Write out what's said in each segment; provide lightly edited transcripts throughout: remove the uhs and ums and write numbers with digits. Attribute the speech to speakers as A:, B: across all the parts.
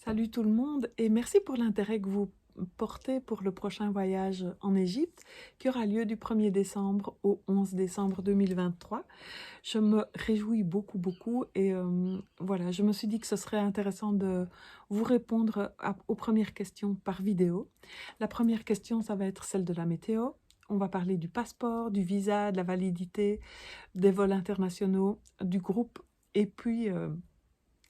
A: Salut tout le monde et merci pour l'intérêt que vous portez pour le prochain voyage en Égypte qui aura lieu du 1er décembre au 11 décembre 2023. Je me réjouis beaucoup et voilà, je me suis dit que ce serait intéressant de vous répondre aux premières questions par vidéo. La première question, ça va être celle de la météo. On va parler du passeport, du visa, de la validité, des vols internationaux, du groupe et puis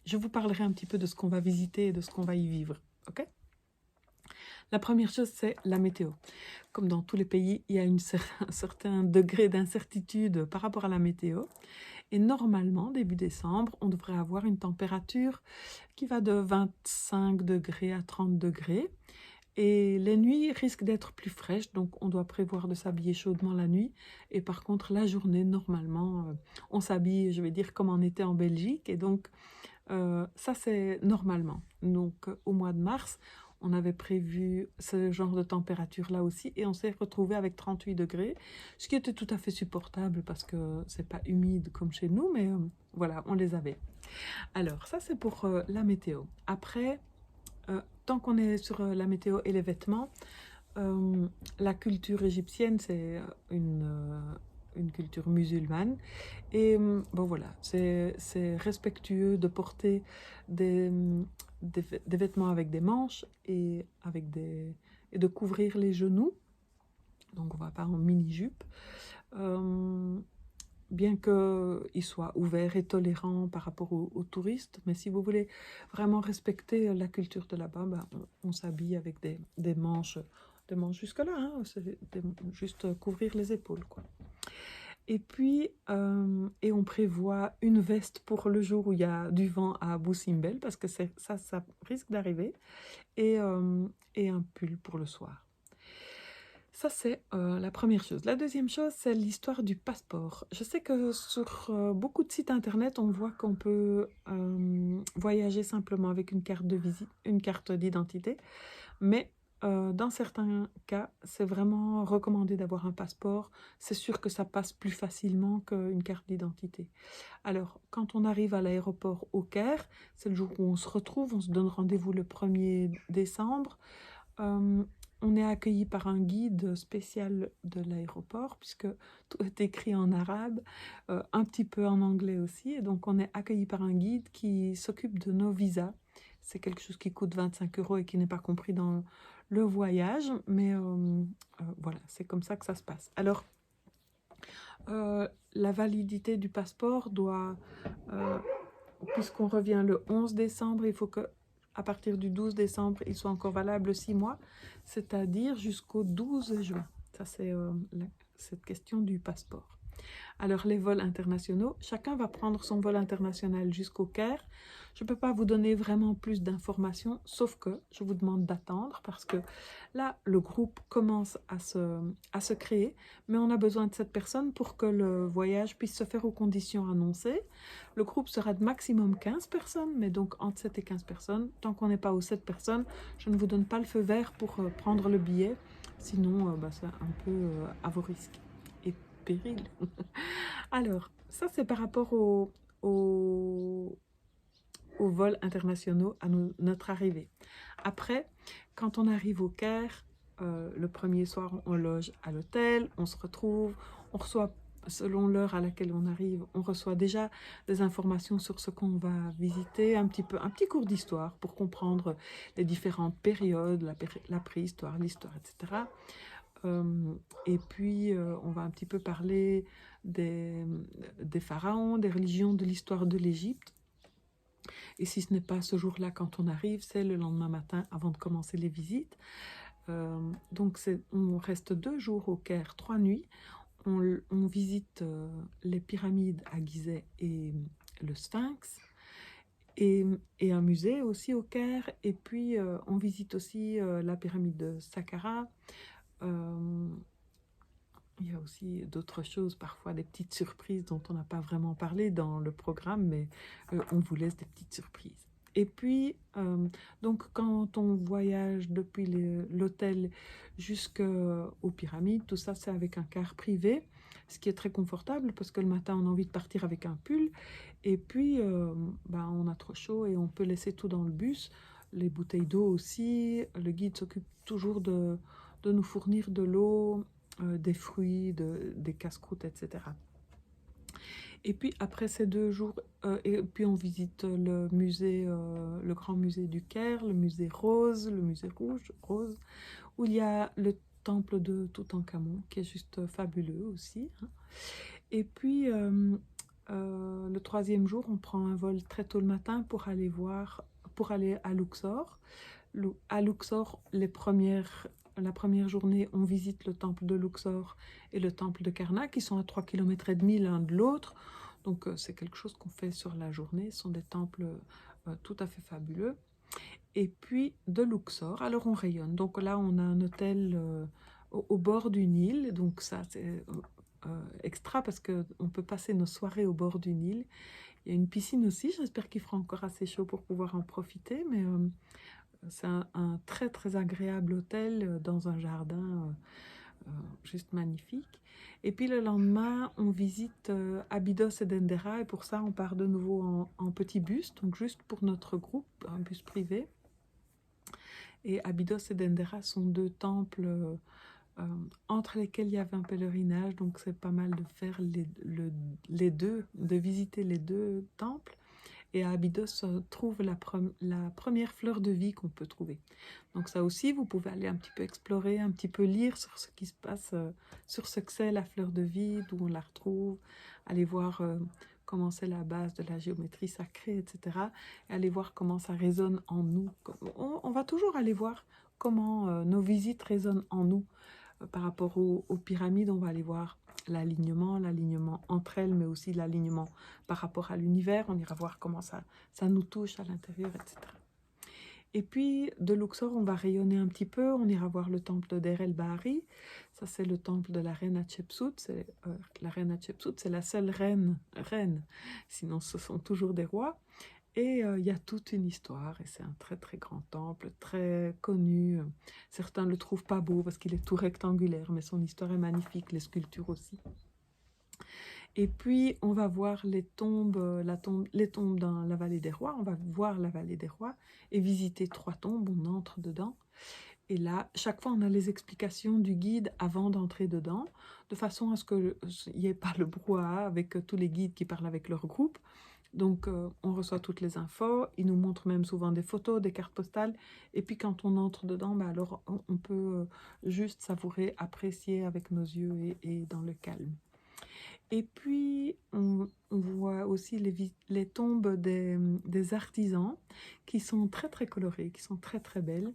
A: je vous parlerai un petit peu de ce qu'on va visiter et de ce qu'on va y vivre. Ok? La première chose, c'est la météo. Comme dans tous les pays, il y a un certain degré d'incertitude par rapport à la météo. Et normalement, début décembre, on devrait avoir une température qui va de 25 degrés à 30 degrés. Et les nuits risquent d'être plus fraîches, donc on doit prévoir de s'habiller chaudement la nuit. Et par contre, la journée, normalement, on s'habille, je vais dire, comme on était en Belgique. Et donc, ça, c'est normalement. Donc, au mois de mars, on avait prévu ce genre de température-là aussi et on s'est retrouvé avec 38 degrés, ce qui était tout à fait supportable parce que c'est pas humide comme chez nous, mais voilà, on les avait. Alors, ça, c'est pour la météo. Après, tant qu'on est sur la météo et les vêtements, euh, la culture égyptienne, c'est une culture musulmane. Et bon voilà, c'est respectueux de porter des, des vêtements avec des manches et de couvrir les genoux. Donc on va pas en mini-jupe. Euh, Bien qu'il soit ouvert et tolérant par rapport aux touristes. Mais si vous voulez vraiment respecter la culture de là-bas, ben, on s'habille avec des manches jusque-là, hein, juste couvrir les épaules, quoi. Et puis, et on prévoit une veste pour le jour où il y a du vent à Abu Simbel, parce que ça risque d'arriver, et un pull pour le soir. Ça, c'est la première chose. La deuxième chose, c'est l'histoire du passeport. Je sais que sur beaucoup de sites internet, on voit qu'on peut voyager simplement avec une carte de visite, une carte d'identité, mais dans certains cas, c'est vraiment recommandé d'avoir un passeport. C'est sûr que ça passe plus facilement qu'une carte d'identité. Alors, quand on arrive à l'aéroport au Caire, c'est le jour où on se retrouve, on se donne rendez-vous le 1er décembre. Euh, on est accueilli par un guide spécial de l'aéroport, puisque tout est écrit en arabe, un petit peu en anglais aussi. Et donc, on est accueilli par un guide qui s'occupe de nos visas. C'est quelque chose qui coûte 25 € et qui n'est pas compris dans le voyage, mais voilà, c'est comme ça que ça se passe. Alors, la validité du passeport doit, euh, puisqu'on revient le 11 décembre, il faut que à partir du 12 décembre, il soit encore valable 6 mois, c'est-à-dire jusqu'au 12 juin. Ça, c'est cette question du passeport. Alors, les vols internationaux, chacun va prendre son vol international jusqu'au Caire. Je ne peux pas vous donner vraiment plus d'informations, sauf que je vous demande d'attendre parce que là, le groupe commence à se créer, mais on a besoin de cette personne pour que le voyage puisse se faire aux conditions annoncées. Le groupe sera de maximum 15 personnes, mais donc entre 7 et 15 personnes. Tant qu'on n'est pas aux 7 personnes, je ne vous donne pas le feu vert pour prendre le billet. Sinon, c'est un peu à vos risques et périls. Alors, ça c'est par rapport au- aux vols internationaux, à notre arrivée. Après, quand on arrive au Caire, le premier soir, on loge à l'hôtel, on se retrouve, on reçoit, selon l'heure à laquelle on arrive, on reçoit déjà des informations sur ce qu'on va visiter, un petit cours d'histoire pour comprendre les différentes périodes, la préhistoire, l'histoire, etc. Et puis, on va un petit peu parler des, des pharaons, des religions, de l'histoire de l'Égypte. Et si ce n'est pas ce jour-là quand on arrive, c'est le lendemain matin avant de commencer les visites. Donc on reste 2 jours au Caire, 3 nuits. On visite les pyramides à Gizeh et le Sphinx. Et un musée aussi au Caire. Et puis on visite aussi la pyramide de Saqqara. Euh, Il y a aussi d'autres choses, parfois des petites surprises dont on n'a pas vraiment parlé dans le programme, mais on vous laisse des petites surprises. Et puis, donc quand on voyage depuis l'hôtel jusqu'aux pyramides, tout ça c'est avec un car privé, ce qui est très confortable parce que le matin on a envie de partir avec un pull, et puis on a trop chaud et on peut laisser tout dans le bus. les bouteilles d'eau aussi. Le guide s'occupe toujours de nous fournir de l'eau, des fruits, des casse-croûtes, etc. Et puis après ces 2 jours, et puis on visite le musée, le grand musée du Caire, le musée rose, le musée rose, où il y a le temple de Toutankhamon, qui est juste fabuleux aussi, hein. Et puis le 3e jour, on prend un vol très tôt le matin pour aller à Luxor. À Luxor, la première journée, on visite le temple de Luxor et le temple de Karnak, qui sont à 3,5 km l'un de l'autre. Donc c'est quelque chose qu'on fait sur la journée. Ce sont des temples tout à fait fabuleux. Et puis de Luxor, alors on rayonne. Donc là, on a un hôtel au bord du Nil. Donc ça, c'est extra parce qu'on peut passer nos soirées au bord du Nil. Il y a une piscine aussi. J'espère qu'il fera encore assez chaud pour pouvoir en profiter. Mais c'est un très très agréable hôtel dans un jardin juste magnifique. Et puis le lendemain, on visite Abydos et Dendera, et pour ça, on part de nouveau en petit bus, donc juste pour notre groupe, un bus privé. Et Abydos et Dendera sont 2 temples entre lesquels il y avait un pèlerinage, donc c'est pas mal de faire les deux, de visiter les 2 temples. Et à Abydos se trouve la première fleur de vie qu'on peut trouver. Donc ça aussi, vous pouvez aller un petit peu explorer, un petit peu lire sur ce qui se passe, sur ce que c'est la fleur de vie, d'où on la retrouve, aller voir comment c'est la base de la géométrie sacrée, etc. Et aller voir comment ça résonne en nous. On va toujours aller voir comment nos visites résonnent en nous. Par rapport aux pyramides, on va aller voir l'alignement entre elles, mais aussi l'alignement par rapport à l'univers. On ira voir comment ça nous touche à l'intérieur, etc. Et puis, de Luxor, on va rayonner un petit peu. On ira voir le temple de Deir el-Bahari. Ça, c'est le temple de la reine Hatshepsut. La reine Hatshepsut, c'est la seule reine. Sinon, ce sont toujours des rois. Et il y a toute une histoire, et c'est un très très grand temple, très connu. Certains ne le trouvent pas beau parce qu'il est tout rectangulaire, mais son histoire est magnifique, les sculptures aussi. Et puis, on va voir les tombes dans la vallée des rois. On va voir la vallée des rois et visiter 3 tombes, on entre dedans. Et là, chaque fois, on a les explications du guide avant d'entrer dedans, de façon à ce qu'il n'y ait pas le brouhaha avec tous les guides qui parlent avec leur groupe. Donc, on reçoit toutes les infos. Ils nous montrent même souvent des photos, des cartes postales. Et puis, quand on entre dedans, alors on peut juste savourer, apprécier avec nos yeux et dans le calme. Et puis, on voit aussi les tombes des artisans qui sont très, très colorées, qui sont très, très belles.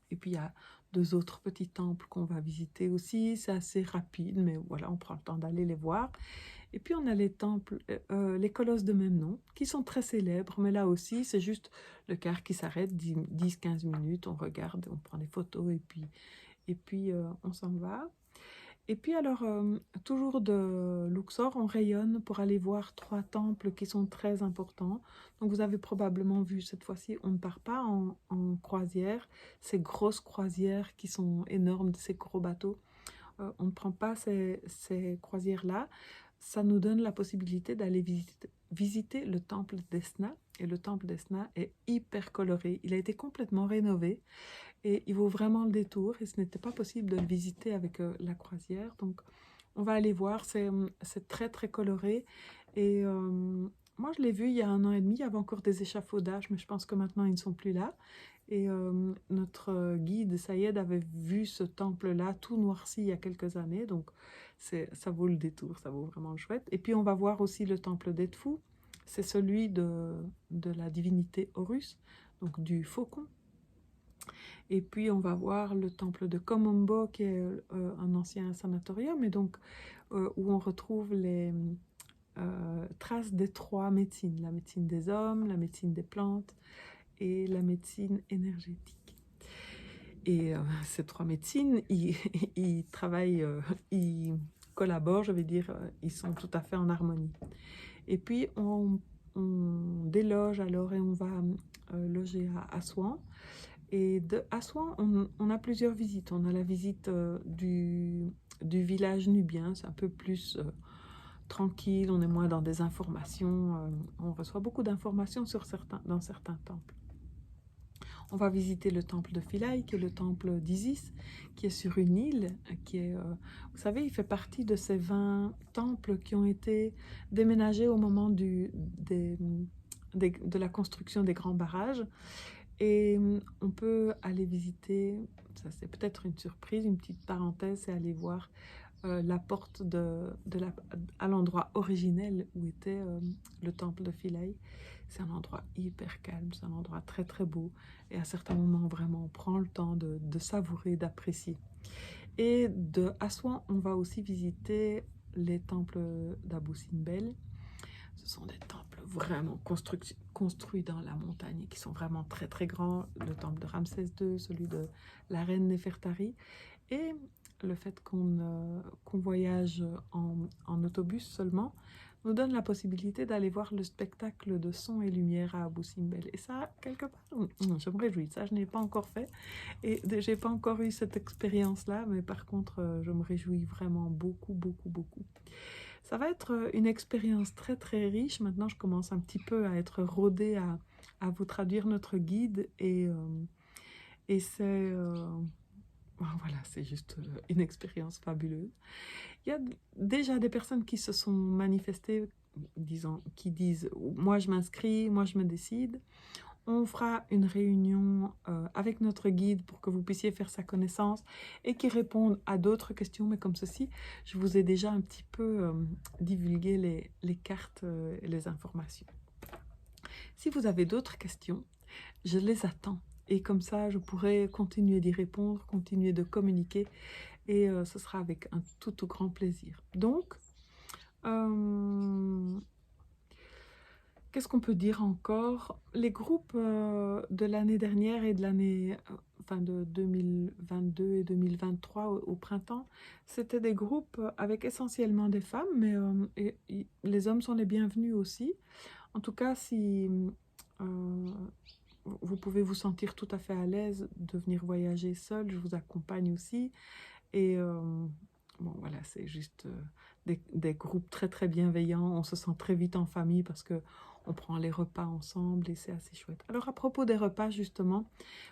A: Et puis, il y a 2 autres petits temples qu'on va visiter aussi. C'est assez rapide, mais voilà, on prend le temps d'aller les voir. Et puis, on a les temples, les colosses de même nom, qui sont très célèbres, mais là aussi, c'est juste le car qui s'arrête, 10-15 minutes, on regarde, on prend des photos, et puis on s'en va. Et puis alors, toujours de Luxor, on rayonne pour aller voir 3 temples qui sont très importants. Donc vous avez probablement vu, cette fois-ci, on ne part pas en croisière, ces grosses croisières qui sont énormes, ces gros bateaux. On ne prend pas ces croisières-là. Ça nous donne la possibilité d'aller visiter le temple d'Esna. Et le temple d'Esna est hyper coloré. Il a été complètement rénové. Et il vaut vraiment le détour, et ce n'était pas possible de le visiter avec la croisière. Donc, on va aller voir, c'est très très coloré. Et moi, je l'ai vu il y a 1 an et demi, il y avait encore des échafaudages, mais je pense que maintenant, ils ne sont plus là. Et notre guide, Sayed, avait vu ce temple-là tout noirci il y a quelques années. Donc, ça vaut le détour, ça vaut vraiment le chouette. Et puis, on va voir aussi le temple d'Edfu. C'est celui de la divinité Horus, donc du faucon. Et puis, on va voir le temple de Komombo, qui est un ancien sanatorium, et donc où on retrouve les traces des 3 médecines. La médecine des hommes, la médecine des plantes et la médecine énergétique. Et ces 3 médecines, ils travaillent, ils collaborent, je vais dire, ils sont tout à fait en harmonie. Et puis, on déloge alors, et on va loger à Assouan. Et de Assouan, on a plusieurs visites. On a la visite du village nubien, c'est un peu plus tranquille, on est moins dans des informations. On reçoit beaucoup d'informations dans certains temples. On va visiter le temple de Philae, qui est le temple d'Isis, qui est sur une île, qui est, vous savez, il fait partie de ces 20 temples qui ont été déménagés au moment de la construction des grands barrages. Et on peut aller visiter, ça c'est peut-être une surprise, une petite parenthèse, c'est aller voir la porte à l'endroit originel où était le temple de Philae. C'est un endroit hyper calme, c'est un endroit très très beau. Et à certains moments, vraiment, on prend le temps de savourer, d'apprécier. Et de Assouan, on va aussi visiter les temples d'Abou Simbel. Ce sont des temples vraiment construits dans la montagne, qui sont vraiment très très grands. Le temple de Ramsès II, celui de la reine Néfertari. Et le fait qu'on voyage en autobus seulement nous donne la possibilité d'aller voir le spectacle de son et lumière à Abou Simbel. Et ça, quelque part, je me réjouis. Ça, je n'ai pas encore fait. Et je n'ai pas encore eu cette expérience-là. Mais par contre, je me réjouis vraiment beaucoup, beaucoup, beaucoup. Ça va être une expérience très, très riche. Maintenant, je commence un petit peu à être rodée à vous traduire notre guide. Et c'est... voilà, c'est juste une expérience fabuleuse. Il y a déjà des personnes qui se sont manifestées, qui disent « moi je m'inscris, moi je me décide ». On fera une réunion avec notre guide pour que vous puissiez faire sa connaissance et qui répondent à d'autres questions. Mais comme ceci, je vous ai déjà un petit peu divulgué les cartes et les informations. Si vous avez d'autres questions, je les attends. Et comme ça, je pourrai continuer d'y répondre, continuer de communiquer. Et ce sera avec un tout grand plaisir. Donc, qu'est-ce qu'on peut dire encore? Les groupes de l'année dernière et de l'année, de 2022 et 2023 au printemps, c'était des groupes avec essentiellement des femmes, mais les hommes sont les bienvenus aussi. En tout cas, si vous pouvez vous sentir tout à fait à l'aise de venir voyager seul, je vous accompagne aussi. Et bon, voilà, c'est juste des groupes très très bienveillants. On se sent très vite en famille parce que on prend les repas ensemble et c'est assez chouette. Alors à propos des repas, justement,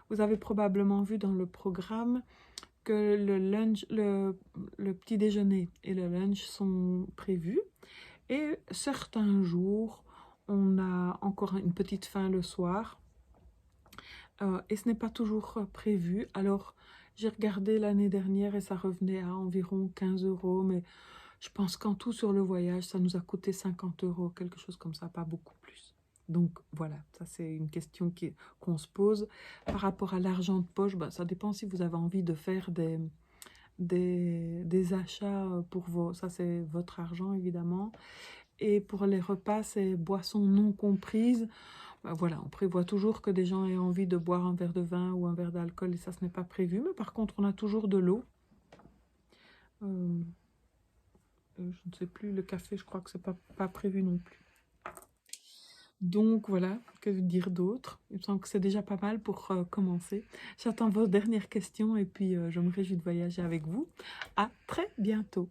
A: vous avez probablement vu dans le programme que le petit déjeuner et le lunch sont prévus. Et certains jours, on a encore une petite faim le soir. Et ce n'est pas toujours prévu. Alors, j'ai regardé l'année dernière et ça revenait à environ 15 €. Mais je pense qu'en tout sur le voyage, ça nous a coûté 50 €, quelque chose comme ça, pas beaucoup plus. Donc voilà, ça c'est une question qu'on se pose. Par rapport à l'argent de poche, ça dépend si vous avez envie de faire des achats pour vos... Ça c'est votre argent évidemment. Et pour les repas, c'est boissons non comprises. Voilà, on prévoit toujours que des gens aient envie de boire un verre de vin ou un verre d'alcool et ça, ce n'est pas prévu. Mais par contre, on a toujours de l'eau. Je ne sais plus, le café, je crois que c'est pas prévu non plus. Donc voilà, que dire d'autre? Il me semble que c'est déjà pas mal pour commencer. J'attends vos dernières questions et puis je me réjouis de voyager avec vous. À très bientôt.